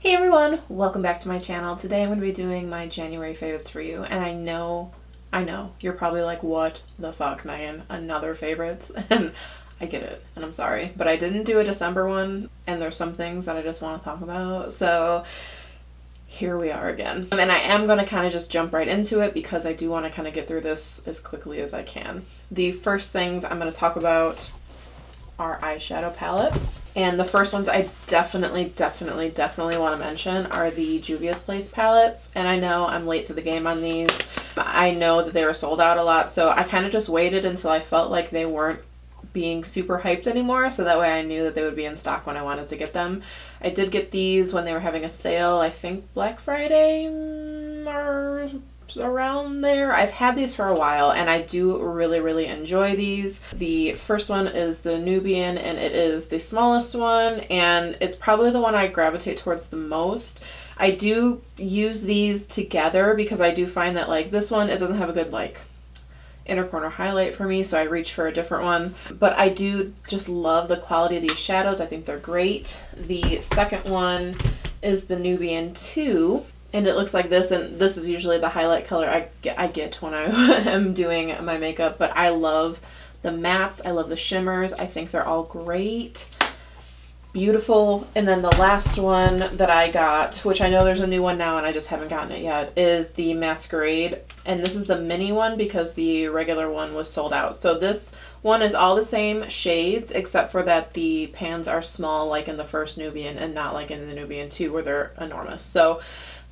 Hey everyone, welcome back to my channel. Today I'm going to be doing my January favorites for you, and I know, you're probably like, what the fuck, Megan? Another favorites? And I get it, and I'm sorry, but I didn't do a December one, and there's some things that I just want to talk about, so here we are again. And I am going to kind of just jump right into it because I do want to kind of get through this as quickly as I can. The first things I'm going to talk about are eyeshadow palettes. And the first ones I definitely want to mention are the Juvia's Place palettes. And I know I'm late to the game on these. I know that they were sold out a lot, so I kind of just waited until I felt like they weren't being super hyped anymore, so that way I knew that they would be in stock when I wanted to get them. I did get these when they were having a sale, I think Black Friday or around there. I've had these for a while and I do really enjoy these. The first one is the Nubian, and it is the smallest one, and it's probably the one I gravitate towards the most. I do use these together because I do find that like this one, it doesn't have a good like inner corner highlight for me, so I reach for a different one. But I do just love the quality of these shadows. I think they're great. The second one is the Nubian 2. And it looks like this, and this is usually the highlight color I get when I am doing my makeup, but I love the mattes, I love the shimmers, I think they're all great, beautiful. And then the last one that I got, which I know there's a new one now and I just haven't gotten it yet, is the Masquerade, and this is the mini one because the regular one was sold out. So this one is all the same shades except for that the pans are small like in the first Nubian and not like in the Nubian 2 where they're enormous. So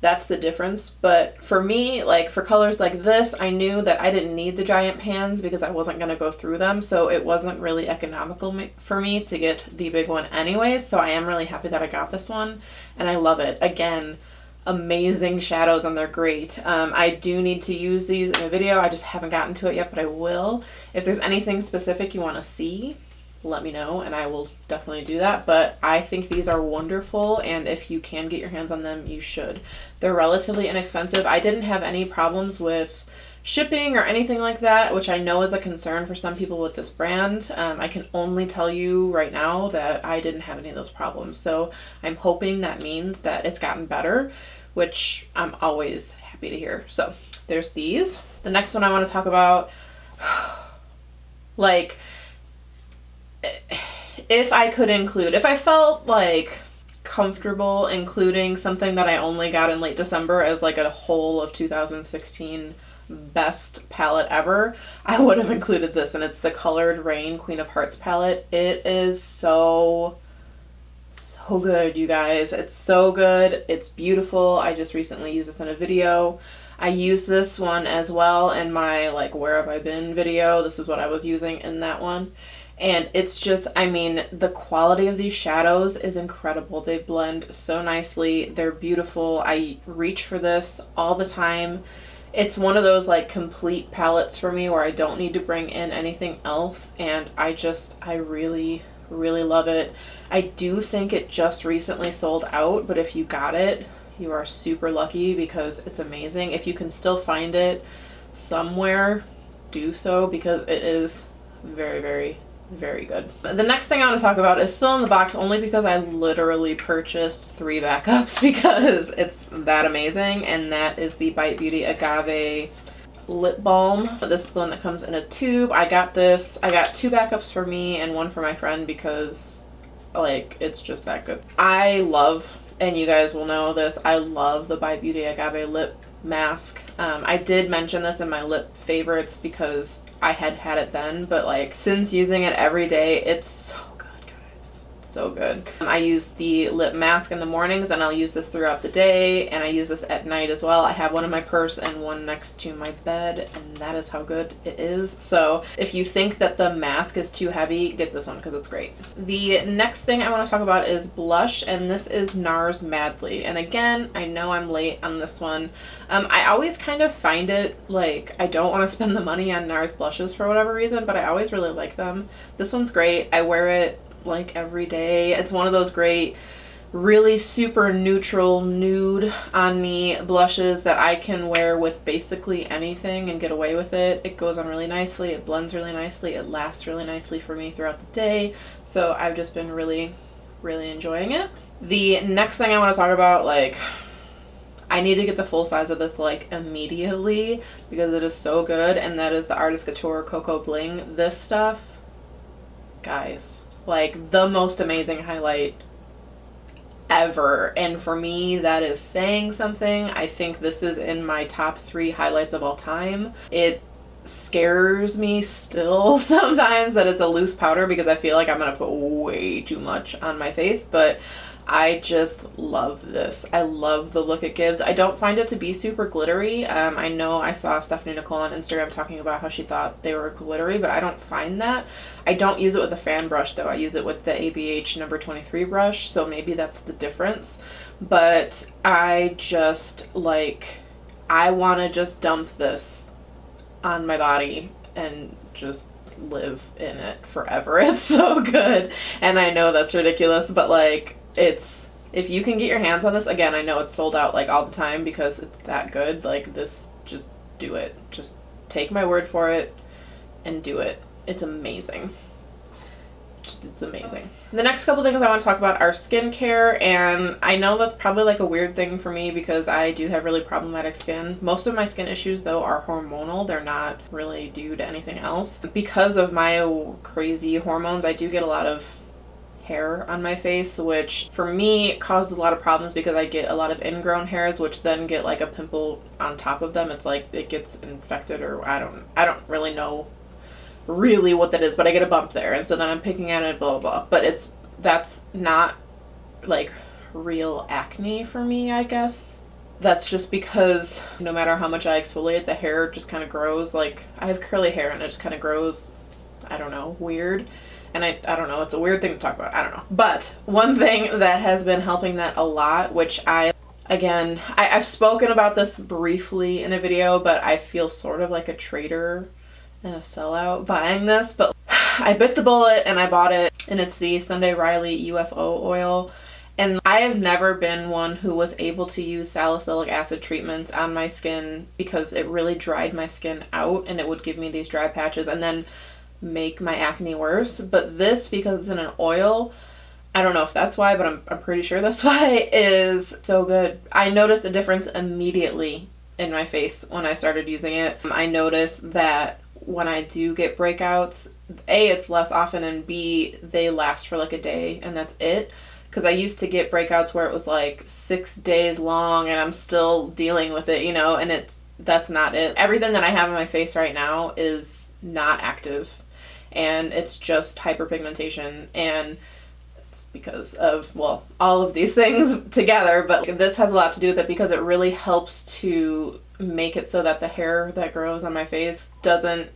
that's the difference. But for me, like for colors like this, I knew that I didn't need the giant pans because I wasn't going to go through them, so it wasn't really economical for me to get the big one anyways. So I am really happy that I got this one and I love it. Again, amazing shadows and they're great. I do need to use these in a video. I just haven't gotten to it yet, but I will. If there's anything specific you want to see, let me know and I will definitely do that. But I think these are wonderful, and if you can get your hands on them, you should. They're relatively inexpensive. I didn't have any problems with shipping or anything like that, which I know is a concern for some people with this brand. I can only tell you right now that I didn't have any of those problems, so I'm hoping that means that it's gotten better, which I'm always happy to hear. So there's these. The next one I want to talk about, like, if I could include, if I felt like comfortable including something that I only got in late December as like a whole of 2016 best palette ever, I would have included this, and it's the colored Raine Queen of Hearts palette. It is so good, you guys. It's so good. It's beautiful. I just recently used this in a video. I used this one as well in my like where have I been video. This is what I was using in that one. And it's just, I mean, the quality of these shadows is incredible. They blend so nicely. They're beautiful. I reach for this all the time. It's one of those like complete palettes for me where I don't need to bring in anything else. And I really love it. I do think it just recently sold out, but if you got it, you are super lucky because it's amazing. If you can still find it somewhere, do so because it is very good. The next thing I want to talk about is still in the box only because I literally purchased 3 backups because it's that amazing, and that is the Bite Beauty Agave lip balm. This is the one that comes in a tube. I got this. I got 2 backups for me and 1 for my friend because like it's just that good. I love, and you guys will know this, I love the Bite Beauty Agave lip mask. I did mention this in my lip favorites because I had it then, but like since using it every day, it's so good, guys. It's so good. I use the lip mask in the mornings and I'll use this throughout the day, and I use this at night as well. I have one in my purse and one next to my bed, and that is how good it is. So if you think that the mask is too heavy, get this one because it's great. The next thing I want to talk about is blush, and this is NARS Madly. And again, I know I'm late on this one. I always kind of find it like I don't want to spend the money on NARS blushes for whatever reason, but I always really like them. This one's great. I wear it like every day. It's one of those great, really super neutral nude on me blushes that I can wear with basically anything and get away with it. It goes on really nicely. It blends really nicely. It lasts really nicely for me throughout the day. So I've just been really enjoying it. The next thing I want to talk about, like, I need to get the full size of this, like, immediately because it is so good, and that is the Artist Couture Cocoa Bling. This stuff, guys, like, the most amazing highlight ever, and for me that is saying something. I think this is in my top 3 highlights of all time. It scares me still sometimes that it's a loose powder because I feel like I'm gonna put way too much on my face, but I just love this. I love the look it gives. I don't find it to be super glittery. I know I saw Stephanie Nicole on Instagram talking about how she thought they were glittery, but I don't find that. I don't use it with a fan brush though. I use it with the ABH number 23 brush, so maybe that's the difference. But I just, like, I want to just dump this on my body and just live in it forever. It's so good. And I know that's ridiculous, but like, it's, if you can get your hands on this, again, I know it's sold out like all the time because it's that good. Like, this, just do it. Just take my word for it and do it. It's amazing. It's amazing. The next couple things I want to talk about are skincare, and I know that's probably like a weird thing for me because I do have really problematic skin. Most of my skin issues though are hormonal. They're not really due to anything else. Because of my crazy hormones, I do get a lot of hair on my face, which for me causes a lot of problems because I get a lot of ingrown hairs, which then get like a pimple on top of them. It's like it gets infected, or I don't really know really what that is, but I get a bump there, and so then I'm picking at it, blah blah blah. But that's not like real acne for me, I guess. That's just because no matter how much I exfoliate, the hair just kind of grows. Like, I have curly hair and it just kind of grows, I don't know, weird. And I don't know, it's a weird thing to talk about, I don't know. But one thing that has been helping that a lot, which I've spoken about this briefly in a video, but I feel sort of like a traitor and a sellout buying this, but I bit the bullet and I bought it, and it's the Sunday Riley UFO Oil. And I have never been one who was able to use salicylic acid treatments on my skin because it really dried my skin out and it would give me these dry patches and then make my acne worse. But this, because it's in an oil, I don't know if that's why, but I'm pretty sure that's why, is so good. I noticed a difference immediately in my face when I started using it. I noticed that when I do get breakouts, A, it's less often, and B, they last for like a day and that's it. Because I used to get breakouts where it was like 6 days long and I'm still dealing with it, you know, and that's not it. Everything that I have on my face right now is not active, and it's just hyperpigmentation, and it's because of, well, all of these things together, but this has a lot to do with it because it really helps to make it so that the hair that grows on my face doesn't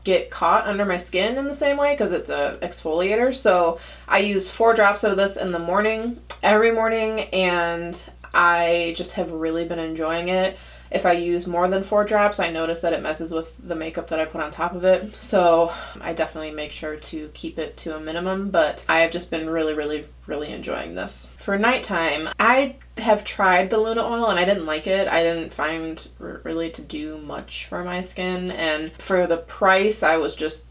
get caught under my skin in the same way because it's a exfoliator. So I use 4 drops of this in the morning, every morning, and I just have really been enjoying it. If I use more than 4 drops, I notice that it messes with the makeup that I put on top of it. So I definitely make sure to keep it to a minimum, but I have just been really, really, really enjoying this. For nighttime, I have tried the Luna oil and I didn't like it. I didn't find really to do much for my skin, and for the price, I was just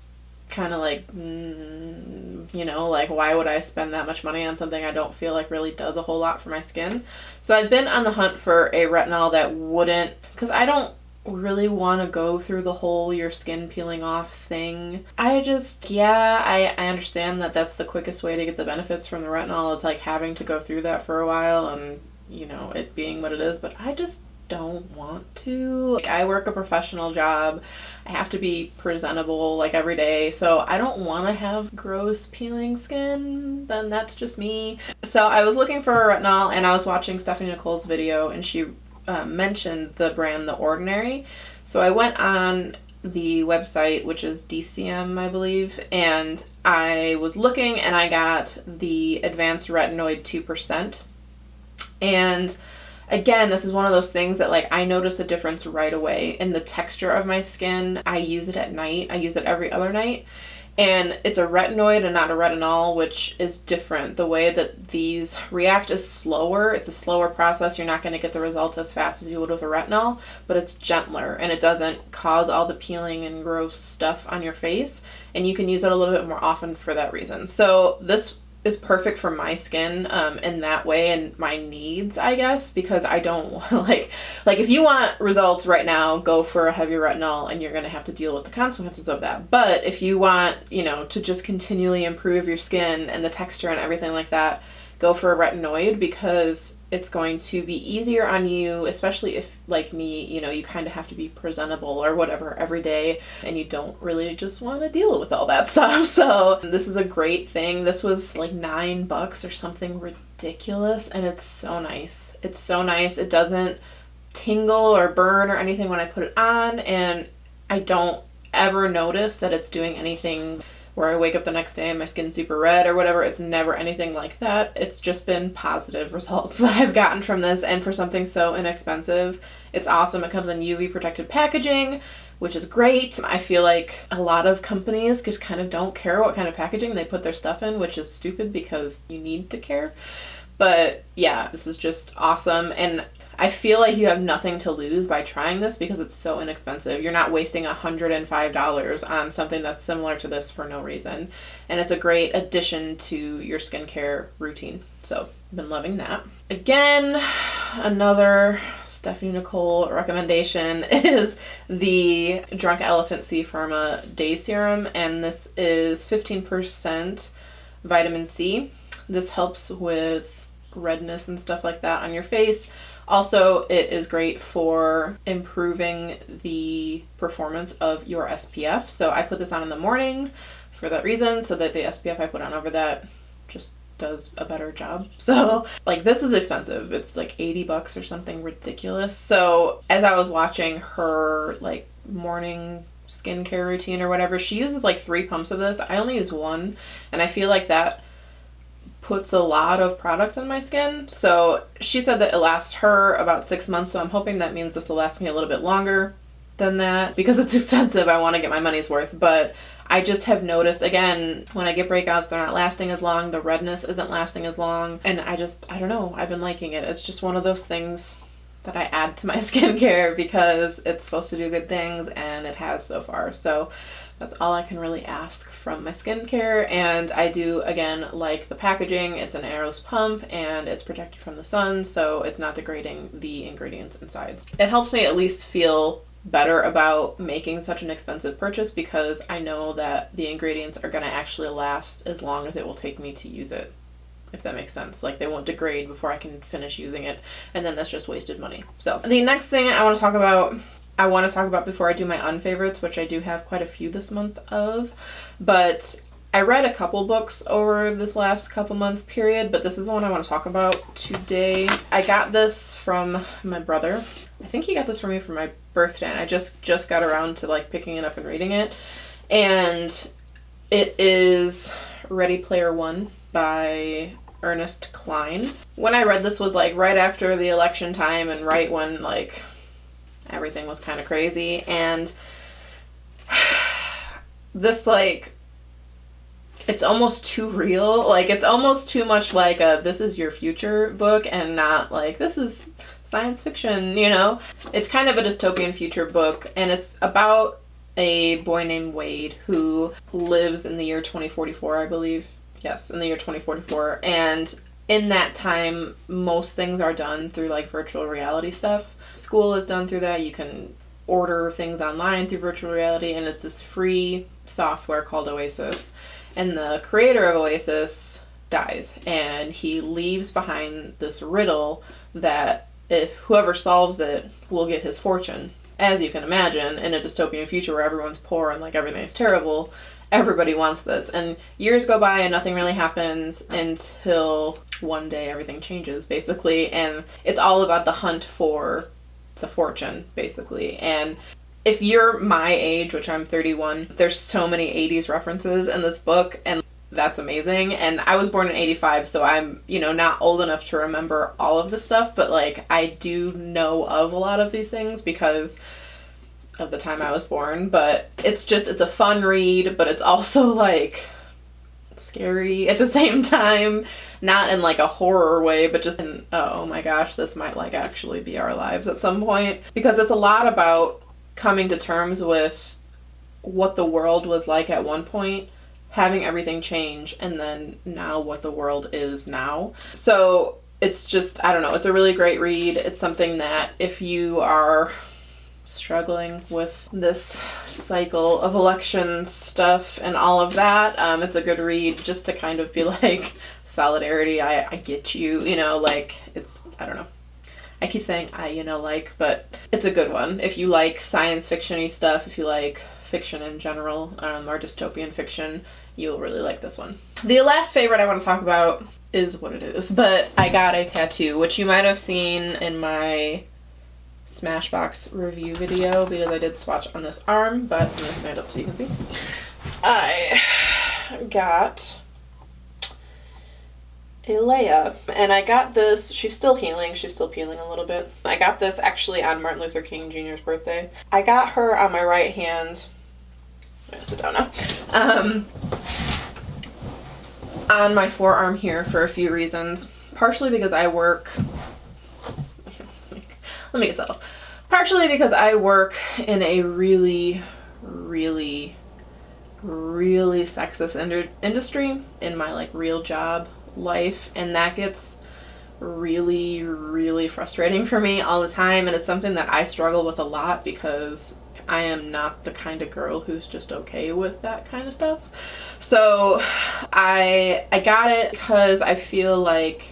kind of like, you know, like, why would I spend that much money on something I don't feel like really does a whole lot for my skin? So I've been on the hunt for a retinol that wouldn't, because I don't really want to go through the whole your skin peeling off thing. I just, yeah, I understand that that's the quickest way to get the benefits from the retinol, is like having to go through that for a while and, you know, it being what it is, but I just don't want to. Like, I work a professional job. I have to be presentable like every day, so I don't want to have gross peeling skin. Then that's just me. So I was looking for a retinol and I was watching Stephanie Nicole's video, and she mentioned the brand The Ordinary. So I went on the website, which is DCM, I believe, and I was looking and I got the Advanced Retinoid 2%. And again, this is one of those things that, like, I notice a difference right away in the texture of my skin. I use it at night. I use it every other night. And it's a retinoid and not a retinol, which is different. The way that these react is slower. It's a slower process. You're not going to get the results as fast as you would with a retinol, but it's gentler and it doesn't cause all the peeling and gross stuff on your face. And you can use it a little bit more often for that reason. So this is perfect for my skin in that way and my needs, I guess, because I don't want like if you want results right now, go for a heavy retinol and you're going to have to deal with the consequences of that. But if you want, you know, to just continually improve your skin and the texture and everything like that, go for a retinoid, because it's going to be easier on you, especially if, like me, you know, you kind of have to be presentable or whatever every day and you don't really just want to deal with all that stuff. So this is a great thing. This was like $9 or something ridiculous, and it's so nice. It's so nice. It doesn't tingle or burn or anything when I put it on, and I don't ever notice that it's doing anything where I wake up the next day and my skin's super red or whatever. It's never anything like that. It's just been positive results that I've gotten from this, and for something so inexpensive, it's awesome. It comes in UV protected packaging, which is great. I feel like a lot of companies just kind of don't care what kind of packaging they put their stuff in, which is stupid because you need to care. But yeah, this is just awesome, and I feel like you have nothing to lose by trying this because it's so inexpensive. You're not wasting $105 on something that's similar to this for no reason. And it's a great addition to your skincare routine. So I've been loving that. Again, another Stephanie Nicole recommendation is the Drunk Elephant C-Firma Day Serum. And this is 15% vitamin C. This helps with redness and stuff like that on your face. Also, it is great for improving the performance of your SPF. So I put this on in the morning for that reason, so that the SPF I put on over that just does a better job. So like, this is expensive. It's like $80 or something ridiculous. So as I was watching her like morning skincare routine or whatever, she uses like 3 pumps of this. I only use 1, and I feel like that puts a lot of product on my skin. So she said that it lasts her about 6 months, so I'm hoping that means this will last me a little bit longer than that. Because it's expensive, I want to get my money's worth. But I just have noticed, again, when I get breakouts, they're not lasting as long, the redness isn't lasting as long, and I don't know, I've been liking it. It's just one of those things that I add to my skincare because it's supposed to do good things, and it has so far. So that's all I can really ask from my skincare. And I do, again, like the packaging. It's an airless pump and it's protected from the sun, so it's not degrading the ingredients inside. It helps me at least feel better about making such an expensive purchase because I know that the ingredients are going to actually last as long as it will take me to use it, if that makes sense. Like, they won't degrade before I can finish using it, and then that's just wasted money. So the next thing I want to talk about before I do my unfavorites, which I do have quite a few this month of, but I read a couple books over this last couple month period, but this is the one I want to talk about today. I got this from my brother. I think he got this for me for my birthday, and I just got around to like picking it up and reading it. And it is Ready Player One by Ernest Cline. When I read this was like right after the election time and right when like everything was kind of crazy, and this, like, it's almost too real. Like, it's almost too much like a this is your future book and not like this is science fiction, you know? It's kind of a dystopian future book, and it's about a boy named Wade who lives in the year 2044, I believe. Yes, in the year 2044. And in that time, most things are done through like virtual reality stuff. School is done through that. You can order things online through virtual reality, and it's this free software called Oasis. And the creator of Oasis dies, and he leaves behind this riddle that if whoever solves it will get his fortune. As you can imagine, in a dystopian future where everyone's poor and like everything is terrible, everybody wants this. And years go by and nothing really happens until one day everything changes, basically. And it's all about the hunt for the fortune, basically. And if you're my age, which I'm 31, there's so many 80s references in this book, and that's amazing. And I was born in 85, so I'm, you know, not old enough to remember all of the stuff, but like I do know of a lot of these things because of the time I was born. But it's a fun read, but it's also like scary at the same time, not in like a horror way, but just in, oh my gosh, this might like actually be our lives at some point, because it's a lot about coming to terms with what the world was like at one point, having everything change and then now what the world is now. So it's just, I don't know, it's a really great read. It's something that if you are struggling with this cycle of election stuff and all of that, it's a good read just to kind of be like, solidarity, I get you, you know, like, it's, I don't know. I keep saying but it's a good one. If you like science fiction-y stuff, if you like fiction in general, or dystopian fiction, you'll really like this one. The last favorite I want to talk about is what it is, but I got a tattoo, which you might have seen in my Smashbox review video, because I did swatch on this arm, but I'm gonna stand up so you can see. I got a Leia, and I got this, she's still healing, she's still peeling a little bit. I got this actually on Martin Luther King Jr.'s birthday. I got her on my right hand, I'm gonna sit down now, on my forearm here for a few reasons. Partially because I work, let me get settled. Partially because I work in a really, really, really sexist industry in my like real job life, and that gets really, really frustrating for me all the time, and it's something that I struggle with a lot because I am not the kind of girl who's just okay with that kind of stuff. So I got it because I feel like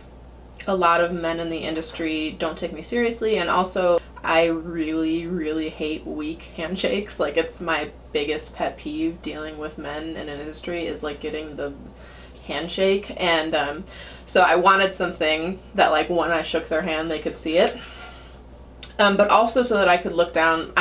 a lot of men in the industry don't take me seriously, and also I really, really hate weak handshakes. Like, it's my biggest pet peeve dealing with men in an industry is like getting the handshake, and so I wanted something that like when I shook their hand they could see it, but also so that I could look down.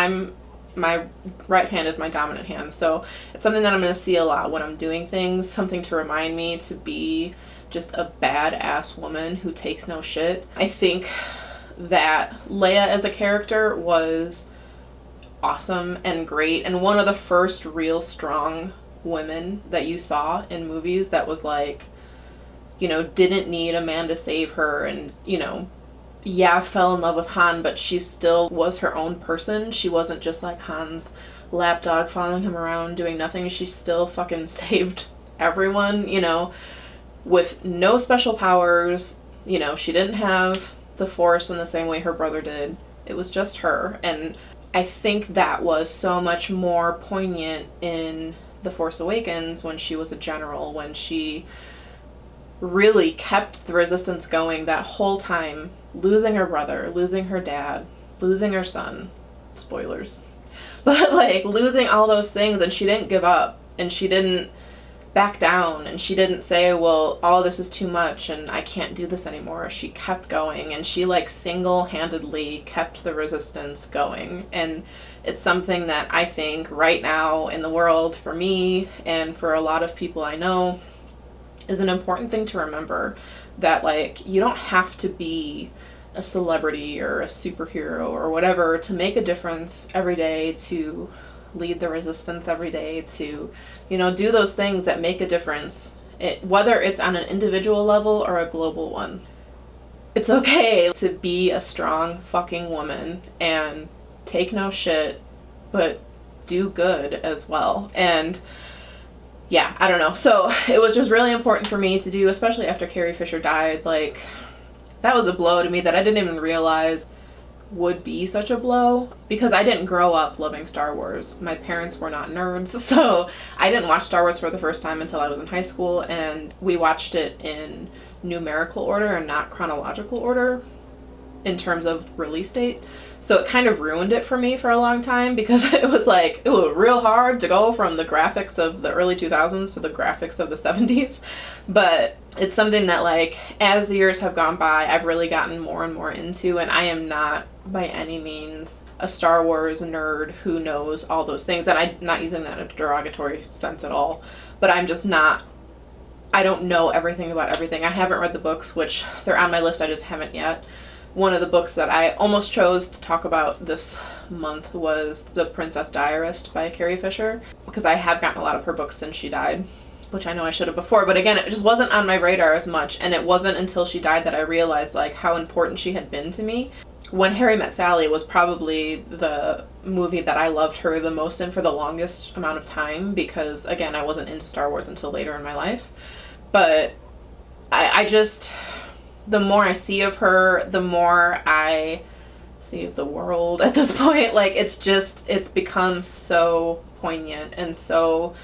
My right hand is my dominant hand, so it's something that I'm going to see a lot when I'm doing things, something to remind me to be just a badass woman who takes no shit. I think that Leia as a character was awesome and great, and one of the first real strong women that you saw in movies that was like, you know, didn't need a man to save her, and, you know, yeah, fell in love with Han, but she still was her own person. She wasn't just like Han's lapdog following him around doing nothing. She still fucking saved everyone, you know, with no special powers. You know, she didn't have the Force in the same way her brother did. It was just her, and I think that was so much more poignant in The Force Awakens when she was a general, when she really kept the resistance going that whole time, losing her brother, losing her dad, losing her son, spoilers, but like losing all those things, and she didn't give up, and she didn't back down, and she didn't say, well, all this is too much and I can't do this anymore. She kept going, and she like single-handedly kept the resistance going, and it's something that I think right now in the world, for me and for a lot of people I know, is an important thing to remember, that like you don't have to be a celebrity or a superhero or whatever to make a difference every day, to lead the resistance every day, to, you know, do those things that make a difference, whether it's on an individual level or a global one. It's okay to be a strong fucking woman and take no shit, but do good as well. And yeah, I don't know. So it was just really important for me to do, especially after Carrie Fisher died. Like, that was a blow to me that I didn't even realize would be such a blow, because I didn't grow up loving Star Wars. My parents were not nerds, so I didn't watch Star Wars for the first time until I was in high school, and we watched it in numerical order and not chronological order in terms of release date. So it kind of ruined it for me for a long time, because it was like, it was real hard to go from the graphics of the early 2000s to the graphics of the 70s. But it's something that, like, as the years have gone by, I've really gotten more and more into, and I am not by any means a Star Wars nerd who knows all those things, and I'm not using that in a derogatory sense at all, but I'm just not, I don't know everything about everything. I haven't read the books, which they're on my list, I just haven't yet. One of the books that I almost chose to talk about this month was The Princess Diarist by Carrie Fisher, because I have gotten a lot of her books since she died, which I know I should have before, but again, it just wasn't on my radar as much, and it wasn't until she died that I realized like how important she had been to me. When Harry Met Sally was probably the movie that I loved her the most in for the longest amount of time, because again, I wasn't into Star Wars until later in my life. But I just, the more I see of her, the more I see of the world at this point. Like, it's become so poignant and so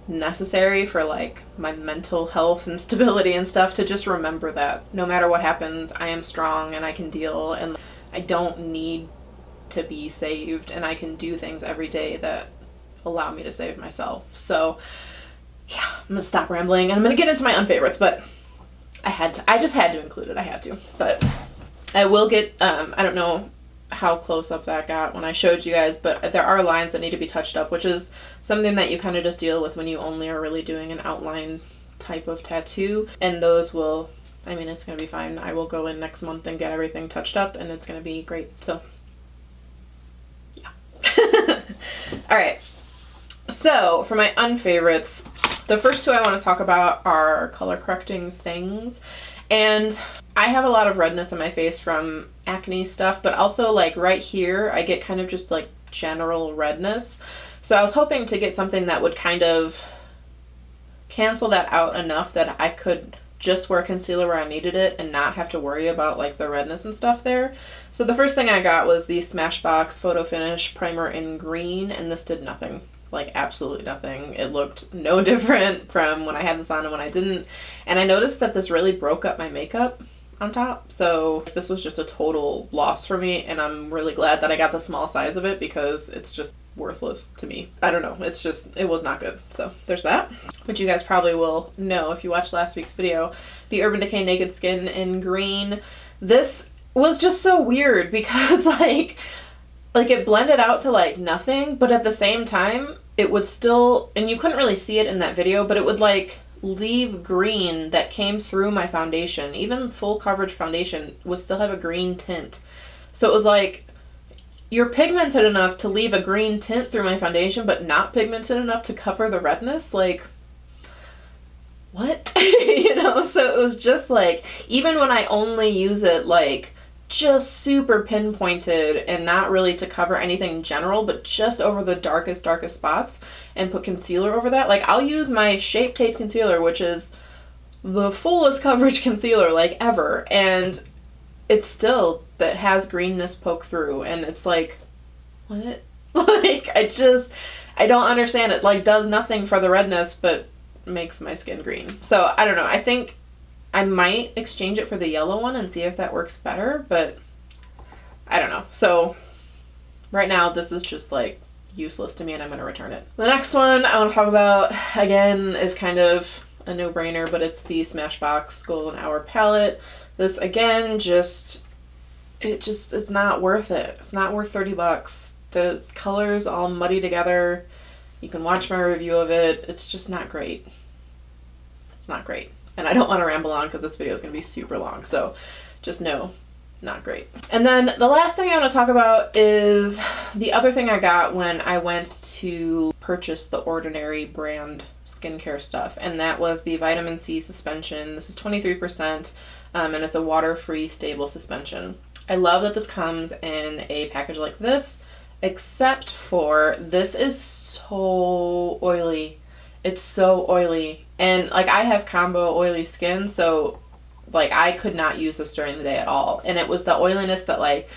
necessary for like my mental health and stability and stuff, to just remember that no matter what happens, I am strong and I can deal, and I don't need to be saved, and I can do things every day that allow me to save myself. So yeah, I'm gonna stop rambling and I'm gonna get into my unfavorites, but I just had to include it. I had to. But I will get, I don't know how close up that got when I showed you guys, but there are lines that need to be touched up, which is something that you kind of just deal with when you only are really doing an outline type of tattoo. And those will, I mean, it's going to be fine. I will go in next month and get everything touched up, and it's going to be great. So, yeah. All right. So, for my unfavorites, the first two I want to talk about are color correcting things. And I have a lot of redness on my face from acne stuff, but also like right here, I get kind of just like general redness. So I was hoping to get something that would kind of cancel that out enough that I could just wear concealer where I needed it and not have to worry about like the redness and stuff there. So the first thing I got was the Smashbox Photo Finish Primer in green, and this did nothing. Like absolutely nothing. It looked no different from when I had this on and when I didn't. And I noticed that this really broke up my makeup on top. So this was just a total loss for me, and I'm really glad that I got the small size of it, because it's just worthless to me. I don't know. It's just, it was not good. So there's that, which you guys probably will know if you watched last week's video. The Urban Decay Naked Skin in green. This was just so weird because like it blended out to like nothing, but at the same time it would still, and you couldn't really see it in that video, but it would like leave green that came through my foundation. Even full coverage foundation would still have a green tint. So it was like, you're pigmented enough to leave a green tint through my foundation, but not pigmented enough to cover the redness. Like, what? You know, so it was just like, even when I only use it like just super pinpointed and not really to cover anything in general, but just over the darkest spots and put concealer over that. Like, I'll use my Shape Tape concealer, which is the fullest coverage concealer like ever, and it's still, that has greenness poke through, and it's like, what? Like, I don't understand it. Like, does nothing for the redness, but makes my skin green. So, I don't know. I think I might exchange it for the yellow one and see if that works better, but I don't know. So right now this is just like useless to me, and I'm going to return it. The next one I want to talk about, again, is kind of a no-brainer, but it's the Smashbox Golden Hour palette. This, again, it's not worth it. It's not worth $30. The colors all muddy together. You can watch my review of it. It's just not great. It's not great. And I don't want to ramble on because this video is going to be super long. So just know, not great. And then the last thing I want to talk about is the other thing I got when I went to purchase the Ordinary brand skincare stuff. And that was the vitamin C suspension. This is 23%, and it's a water-free stable suspension. I love that this comes in a package like this, except for this is so oily. It's so oily. And like, I have combo oily skin, so like I could not use this during the day at all. And it was the oiliness that like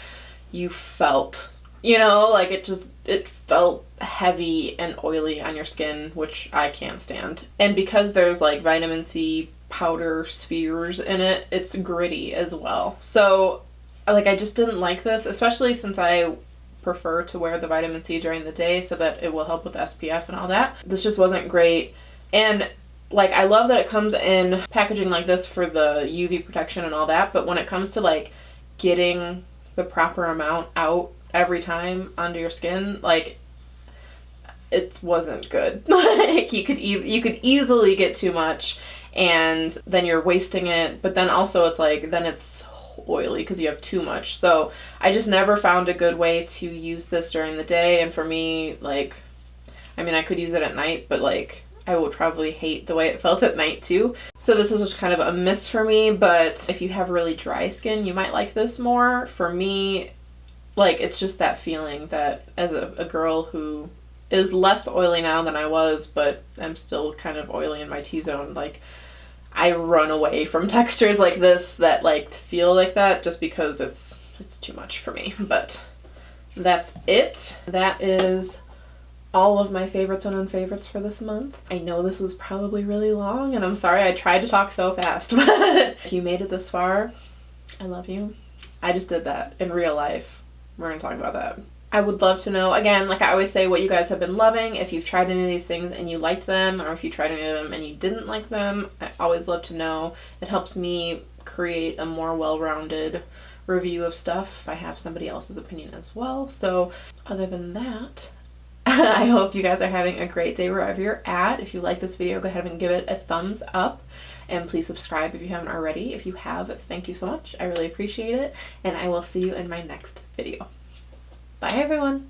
you felt, you know, like it felt heavy and oily on your skin, which I can't stand. And because there's like vitamin C powder spheres in it, it's gritty as well. So like, I just didn't like this, especially since I prefer to wear the vitamin C during the day so that it will help with SPF and all that. This just wasn't great. And like, I love that it comes in packaging like this for the UV protection and all that, but when it comes to like getting the proper amount out every time onto your skin, like, it wasn't good. Like, you could easily get too much, and then you're wasting it, but then also it's like, then it's so oily because you have too much. So I just never found a good way to use this during the day. And for me, like, I mean, I could use it at night, but like, I would probably hate the way it felt at night too. So this was just kind of a miss for me, but if you have really dry skin, you might like this more. For me, like, it's just that feeling that as a girl who is less oily now than I was, but I'm still kind of oily in my T-zone, like, I run away from textures like this that like feel like that just because it's too much for me. But that's it. That is all of my favorites and unfavorites for this month. I know this is probably really long, and I'm sorry I tried to talk so fast, but if you made it this far, I love you. I just did that in real life. We're gonna talk about that. I would love to know, again, like I always say, what you guys have been loving, if you've tried any of these things and you liked them, or if you tried any of them and you didn't like them. I always love to know. It helps me create a more well-rounded review of stuff if I have somebody else's opinion as well. So other than that, I hope you guys are having a great day wherever you're at. If you like this video, go ahead and give it a thumbs up. And please subscribe if you haven't already. If you have, thank you so much. I really appreciate it. And I will see you in my next video. Bye, everyone.